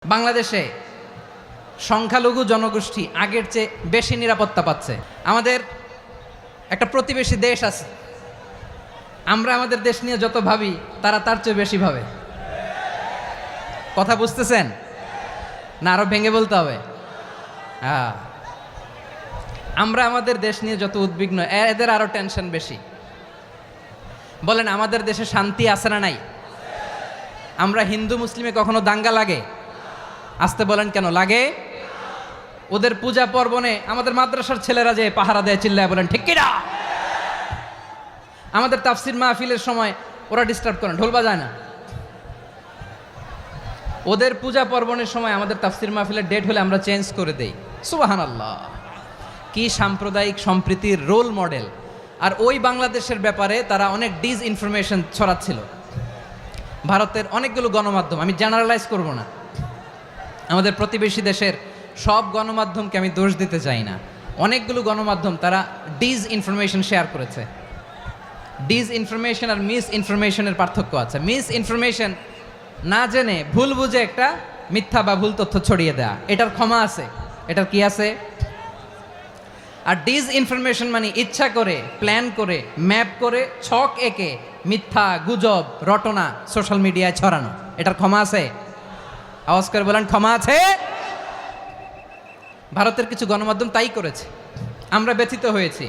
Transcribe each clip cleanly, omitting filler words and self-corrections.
বাংলাদেশে সংখ্যালঘু জনগোষ্ঠী আগের চেয়ে বেশি নিরাপত্তা পাচ্ছে। আমাদের একটা প্রতিবেশী দেশ আছে, আমরা আমাদের দেশ নিয়ে যত ভাবি তারা তার চেয়ে বেশি ভাবে। কথা বুঝতেছেন না? আরো ভেঙে বলতে হবে। হ্যাঁ, আমরা আমাদের দেশ নিয়ে যত উদ্বিগ্ন, এদের আরো টেনশন বেশি। বলেন, আমাদের দেশে শান্তি আছে না নাই? আমরা হিন্দু মুসলিমে কখনো দাঙ্গা লাগে? আসতে বলেন, কেন লাগে? ওদের পূজা পার্বণে আমাদের মাদ্রাসার ছেলেরা যে পাহারা দেয়, চিল্লায় বলেন ঠিক কিনা? আমাদের তাফসির মাহফিলের সময় ওরা ডিস্টার্ব করেন, ঢোল বাজায় না। ওদের পূজা পার্বণের সময় আমাদের তাফসির মাহফিলের ডেট হলে আমরা চেঞ্জ করে দেই। সুবহানাল্লাহ, কি সাম্প্রদায়িক সম্প্রীতির রোল মডেল। আর ওই বাংলাদেশের ব্যাপারে তারা অনেক ডিসইনফরমেশন ছড়াচ্ছিল। ভারতের অনেকগুলো গণমাধ্যম, আমি জেনারেলাইজ করব না, আমাদের প্রতিবেশী দেশের সব গণমাধ্যমকে আমি দোষ দিতে চাই না, অনেকগুলো গণমাধ্যম তারা ডিসইনফরমেশন শেয়ার করেছে। ডিসইনফরমেশন আর মিস ইনফরমেশনের পার্থক্য আছে। মিস ইনফরমেশন না জেনে ভুল বুঝে একটা মিথ্যা বা ভুল তথ্য ছড়িয়ে দেয়া, এটার ক্ষমা আছে, এটার কি আছে? আর ডিসইনফরমেশন মানে ইচ্ছা করে, প্ল্যান করে, ম্যাপ করে, ছক এঁকে মিথ্যা, গুজব, রটনা সোশ্যাল মিডিয়ায় ছড়ানো, এটার ক্ষমা আছে? আওয়াজ করে বলেন, ক্ষমা আছে? ভারতের কিছু গণমাধ্যম তাই করেছে, আমরা ব্যথিত হয়েছি,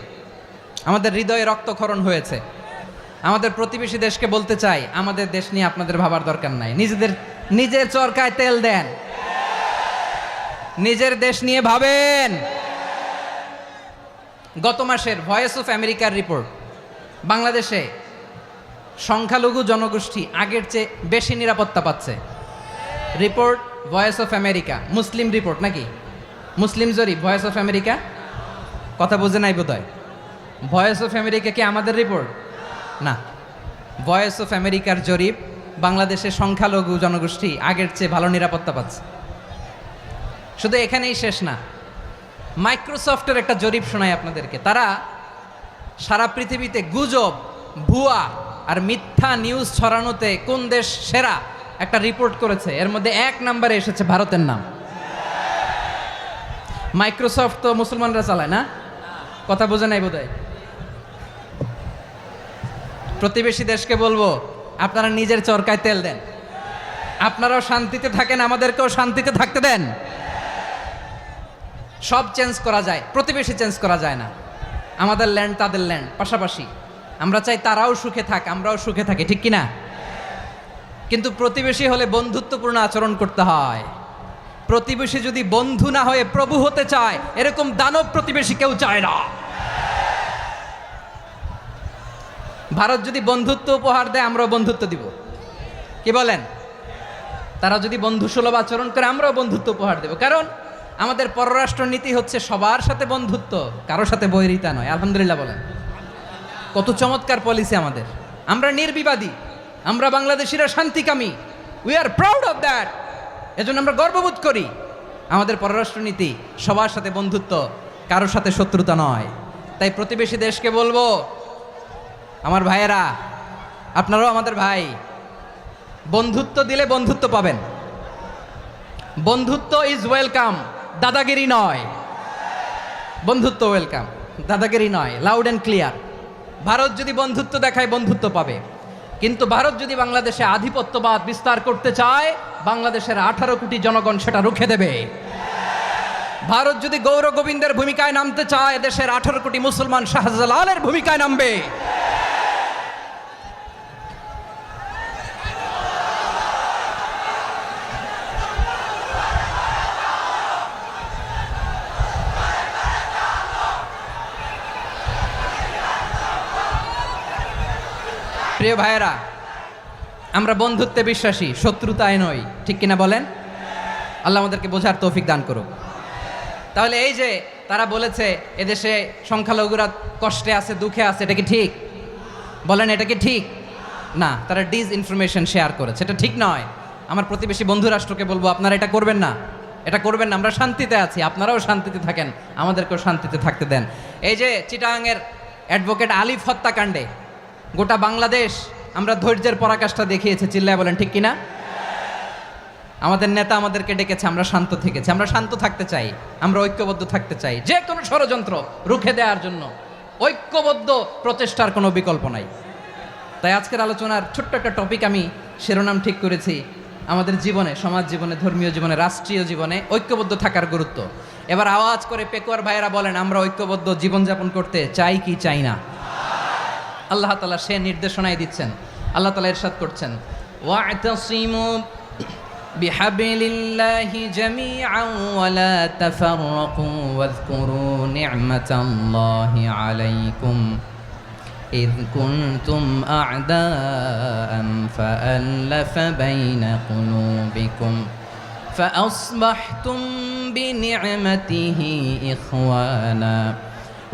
আমাদের হৃদয়ে রক্তক্ষরণ হয়েছে। আমাদের প্রতিবেশী দেশকে বলতে চাই, আমাদের দেশ নিয়ে আপনাদের ভাবার দরকার নাই, নিজের চরকায় তেল দেন, নিজের দেশ নিয়ে ভাবেন। গত মাসের ভয়েস অফ আমেরিকার রিপোর্ট, বাংলাদেশে সংখ্যালঘু জনগোষ্ঠী আগের চেয়ে বেশি নিরাপত্তা পাচ্ছে। Report voice of America, Muslim report নাকি? মুসলিম জরিপ, ভয়েস অফ আমেরিকা। কথা বুঝে নাই বোধহয়। ভয়েস অফ আমেরিকা কি আমাদের রিপোর্ট? না, ভয়েস অফ আমেরিকার জরিপ, বাংলাদেশের সংখ্যালঘু জনগোষ্ঠী আগের চেয়ে ভালো নিরাপত্তা পাচ্ছে। শুধু এখানেই শেষ না, মাইক্রোসফটের একটা জরিপ শোনায় আপনাদেরকে। তারা সারা পৃথিবীতে গুজব, ভুয়া আর মিথ্যা নিউজ ছড়ানোতে কোন দেশ সেরা একটা রিপোর্ট করেছে। এর মধ্যে 1 নম্বরে এসেছে ভারতের নাম। মাইক্রোসফট তো মুসলমানরা চালায় না? কথা বোঝে নাই বোধহয়। প্রতিবেশী দেশকে বলবো, আপনারা নিজের চরকায় তেল দেন, আপনারাও শান্তিতে থাকেন, আমাদেরকেও শান্তিতে থাকতে দেন। সব চেঞ্জ করা যায়, প্রতিবেশী চেঞ্জ করা যায় না। আমাদের ল্যান্ড তাদের ল্যান্ড, পাশাপাশি। আমরা চাই তারাও সুখে থাক, আমরাও সুখে থাকি, ঠিক কিনা? কিন্তু প্রতিবেশী হলে বন্ধুত্বপূর্ণ আচরণ করতে হয়। প্রতিবেশী যদি বন্ধু না হয়ে প্রভু হতে চায়, এরকম দানব প্রতিবেশী কেউ চায় না। ভারত যদি বন্ধুত্ব উপহার দেয়, আমরাও বন্ধুত্ব দিব, কি বলেন? তারা যদি বন্ধুসুলভ আচরণ করে, আমরাও বন্ধুত্ব উপহার দেব। কারণ আমাদের পররাষ্ট্র নীতি হচ্ছে সবার সাথে বন্ধুত্ব, কারোর সাথে বৈরিতা নয়। আলহামদুলিল্লাহ বলেন, কত চমৎকার পলিসি আমাদের। আমরা নির্বিবাদী, আমরা বাংলাদেশিরা শান্তিকামী, we are proud of that. এজন্য আমরা গর্ববোধ করি। আমাদের পররাষ্ট্র নীতি সবার সাথে বন্ধুত্ব, কারোর সাথে শত্রুতা নয়। তাই প্রতিবেশী দেশকে বলবো, আমার ভাইয়েরা, আপনারাও আমাদের ভাই, বন্ধুত্ব দিলে বন্ধুত্ব পাবেন। বন্ধুত্ব ইজ ওয়েলকাম, দাদাগিরি নয়। বন্ধুত্ব ওয়েলকাম, দাদাগিরি নয়, লাউড অ্যান্ড ক্লিয়ার। ভারত যদি বন্ধুত্ব দেখায়, বন্ধুত্ব পাবে। কিন্তু ভারত যদি বাংলাদেশে আধিপত্যবাদ বিস্তার করতে চায়, বাংলাদেশের 18 কোটি জনগণ সেটা রুখে দেবে। ভারত যদি গৌর গোবিন্দের ভূমিকায় নামতে চায়, দেশের 18 কোটি মুসলমান শাহজালালের ভূমিকায় নামবে। প্রিয় ভাইয়েরা, আমরা বন্ধুত্বে বিশ্বাসী, শত্রুতায় নই, ঠিক কিনা বলেন? আল্লাহ আমাদেরকে বোঝার তৌফিক দান করুক। তাহলে এই যে তারা বলেছে এদেশে সংখ্যালঘুরা কষ্টে আছে, দুঃখে আছে, এটা কি ঠিক? বলেন, এটা কি ঠিক? না, তারা ডিসইনফরমেশন শেয়ার করেছে, এটা ঠিক নয়। আমার প্রতিবেশী বন্ধু রাষ্ট্রকে বলবো, আপনারা এটা করবেন না, এটা করবেন না। আমরা শান্তিতে আছি, আপনারাও শান্তিতে থাকেন, আমাদেরকেও শান্তিতে থাকতে দেন। এই যে চিটাগাংয়ের অ্যাডভোকেট আলিফ হত্যাকাণ্ডে গোটা বাংলাদেশ আমরা ধৈর্যের পরাকাষ্ঠা দেখিয়েছে, চিল্লায় বলেন ঠিক কিনা? আমাদের নেতা আমাদেরকে ডেকেছে, আমরা শান্ত থেকেছি। আমরা শান্ত থাকতে চাই, আমরা ঐক্যবদ্ধ থাকতে চাই, যে কোনো ষড়যন্ত্র রুখে দেওয়ার জন্য ঐক্যবদ্ধ প্রচেষ্টার কোনো বিকল্প নাই। তাই আজকের আলোচনার ছোট্ট একটা টপিক আমি শিরোনাম ঠিক করেছি, আমাদের জীবনে, সমাজ জীবনে, ধর্মীয় জীবনে, রাষ্ট্রীয় জীবনে ঐক্যবদ্ধ থাকার গুরুত্ব। এবার আওয়াজ করে পেকুয়ার ভাইয়েরা বলেন, আমরা ঐক্যবদ্ধ জীবনযাপন করতে চাই কি চাই না? আল্লাহ তাআলা সে নির্দেশনাই দিচ্ছেন। আল্লাহ তাআলা ইরশাদ করছেন, ওয়া'তাসিমু বিহাবলিল্লাহি জামিআন ওয়া লা তাফাররাকু ওয়াযকুরু নি'মাতাল্লাহি আলাইকুম إذ كنتم أعداء فألف بين قلوبكم فأصبحتم بنعمته إخوانا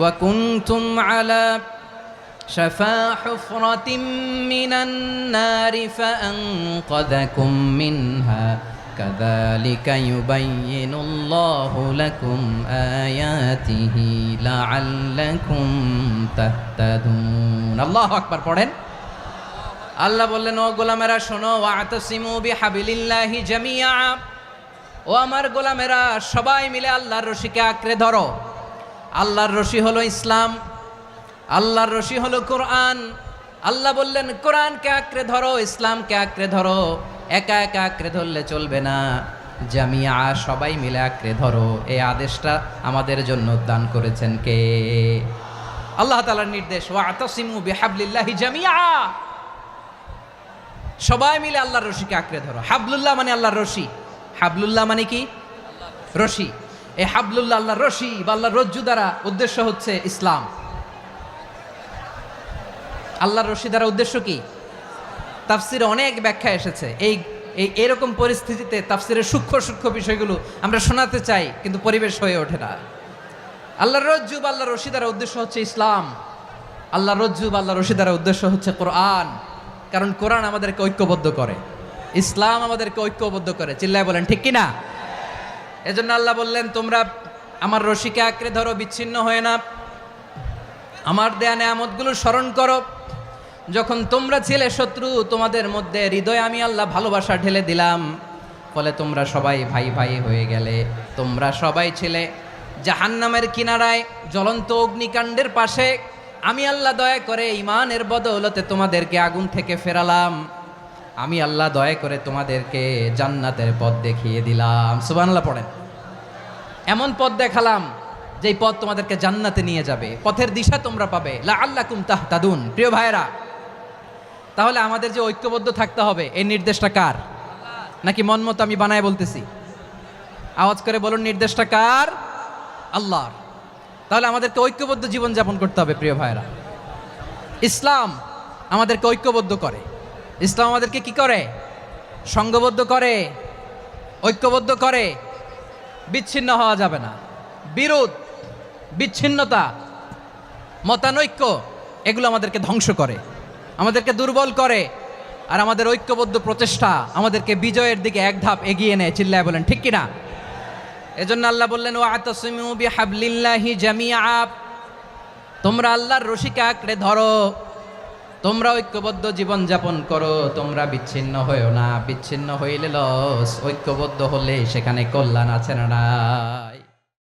وكنتم على شفا حفرة من النار فأنقذكم منها كذلك يبين الله لكم آياته لعلكم تهتدون الله أكبر পড়েন। আল্লাহ বললেন, ও গোলামেরা শোনো, ওয়া'তাসিমু বিহাবলিল্লাহি জামিআ, ও আমার গোলামেরা সবাই মিলে আল্লাহর রশিকে আঁকড়ে ধরো। আল্লাহর রশি হলো ইসলাম, আল্লাহর রশি হলো কোরআন। আল্লাহ বললেন, কোরআনকে আঁকড়ে ধরো, ইসলামকে আঁকড়ে ধরো। একা একা আঁকড়ে ধরলে চলবে না, জামিয়া, সবাই মিলে আঁকড়ে ধরো। এই আদেশটা আমাদের জন্য দান করেছেন কে? আল্লাহ তাআলার নির্দেশ, ওয়া'তাসিমু বিহাবলিল্লাহি জামিআ, সবাই মিলে আল্লাহর রশিকে আঁকড়ে ধরো। হাবলুল্লাহ মানে আল্লাহর রশি। হাবলুল্লাহ মানে কি? রশি। এই হাবলুল্লাহ আল্লাহর রশি বা আল্লাহর রজ্জু দ্বারা উদ্দেশ্য হচ্ছে ইসলাম। আল্লাহর রশি দ্বারা উদ্দেশ্য কি? তাফসিরে অনেক ব্যাখ্যা এসেছে। এরকম পরিস্থিতিতে তাফসিরের সূক্ষ্ম সূক্ষ্ম বিষয়গুলো আমরা শোনাতে চাই, কিন্তু পরিবেশ হয়ে ওঠে না। আল্লাহর রজ্জু বা আল্লাহর রশি দ্বারা উদ্দেশ্য হচ্ছে ইসলাম। আল্লাহর রজ্জু বা আল্লাহর রশি দ্বারা উদ্দেশ্য হচ্ছে কোরআন, কারণ কোরআন আমাদেরকে ঐক্যবদ্ধ করে, ইসলাম আমাদেরকে ঐক্যবদ্ধ করে। চিল্লায় বলেন ঠিক কিনা? এজন্য আল্লাহ বললেন, তোমরা আমার রশিকে আঁকড়ে ধরো, বিচ্ছিন্ন হয়ে না। আমার দেয়া নেয়ামতগুলো স্মরণ করো। যখন তোমরা ছিলে শত্রু, তোমাদের মধ্যে হৃদয়ে আমি আল্লাহ ভালোবাসা ঢেলে দিলাম, ফলে তোমরা সবাই ভাই ভাই হয়ে গেলে। তোমরা সবাই ছিলে জাহান্নামের কিনারায়, জ্বলন্ত অগ্নিকাণ্ডের পাশে। আমি আল্লাহ দয়া করে ঈমানের বদৌলতে তোমাদেরকে আগুন থেকে ফেরালাম। আমি আল্লাহ দয়া করে তোমাদেরকে জান্নাতের পথ দেখিয়ে দিলাম। সুবহানাল্লাহ পড়েন। এমন পথ দেখালাম যেই পথ তোমাদেরকে জান্নাতে নিয়ে যাবে, পথের দিশা তোমরা পাবে। লাআল্লাকুম তাহতাদুন। প্রিয় ভাইরা, তাহলে আমাদের যে ঐক্যবদ্ধ থাকতে হবে, এই নির্দেশটা কার? নাকি মন মতো আমি বানায় বলতেছি? আওয়াজ করে বলুন, নির্দেশটা কার? আল্লাহর। তাহলে আমাদেরকে ঐক্যবদ্ধ জীবনযাপন করতে হবে। প্রিয় ভাইরা, ইসলাম আমাদেরকে ঐক্যবদ্ধ করে। ইসলাম আমাদেরকে কি করে? সংঘবদ্ধ করে, ঐক্যবদ্ধ করে। বিচ্ছিন্ন হওয়া যাবে না। বিরোধ, বিচ্ছিন্নতা, মতানৈক্য, এগুলো আমাদেরকে ধ্বংস করে, আমাদেরকে দুর্বল করে। আর আমাদের ঐক্যবদ্ধ প্রচেষ্টা আমাদেরকে বিজয়ের দিকে এক ধাপ এগিয়ে নেয়। চিল্লায় বলেন ঠিক কিনা? এজন্য আল্লাহ বললেন, ওয়া'তাসিমু বিহাবলিল্লাহি জামিআ, তোমরা আল্লাহর রশিকে আঁকড়ে ধরো, তোমরা ঐক্যবদ্ধ জীবন যাপন করো, তোমরা বিচ্ছিন্ন হয়েও না। বিচ্ছিন্ন হইলে লস, ঐক্যবদ্ধ হলে সেখানে কল্যাণ আছে না?